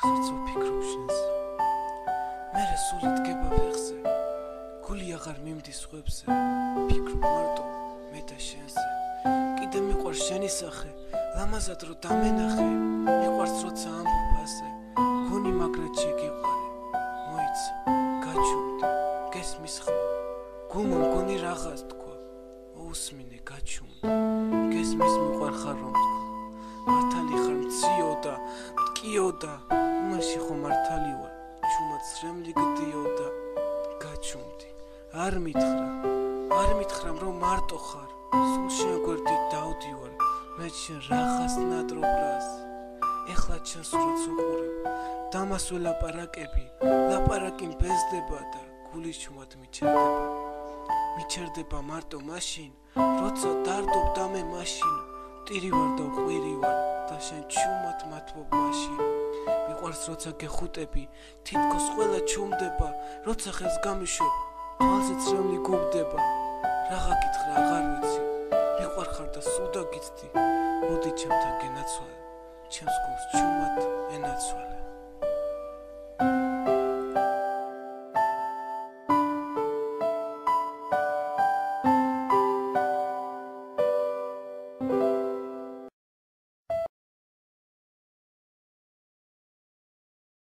როცა ვფიქრობ შენს მერე სული დგება ფეხზე გული აღარ მიმდის ხვებზე ვფიქრობ მარტო მე და შენზე კიდე მიყვარს შენი სახე ლამაზად რო დამენახე მიყვარს როცა ამბობ ასე გონი მაგრად შეგიყვარე მოიცა გაჩუმდი გესმის ხმა გულმა მგონი რაღაც თქვა უსმინე გაჩუმდი გესმის მიყვარხარ რომ თქვა მართალი ხარ მციო და მткиო და იმაში ხო მართალი ვარ ჩუმად სრემლი გდიო და გაჩუმდი არ მითხრამ რომ მარტო ხარ სულ შენ გვერდით დავდივარ მე შენ რაღაც ნატრობრას ეხლა ჩანს როც უყურებ დამას ველაპარაკები ლაპარაკი მბეზდება და გულის ჩუმად მიჩერდება მარტო მაშინ როცა დარდობ და მე მაშინ ტირი ვარ და ყვირი ვარ და შენ ჩუმად მათბობ მაშინ მიყვარს როცა გეხუტები თითქოს ყველა ჩუმდება როცა ხელს გამიშვებ თვალზე ცრემლი გუბდება რაღა გითხრა აღარ ვიცი მიყვარხარ და სულ დაგიცდი მოდი ჩემთან გენაცვალე ჩემს გულს ჩუმად ენაცვალე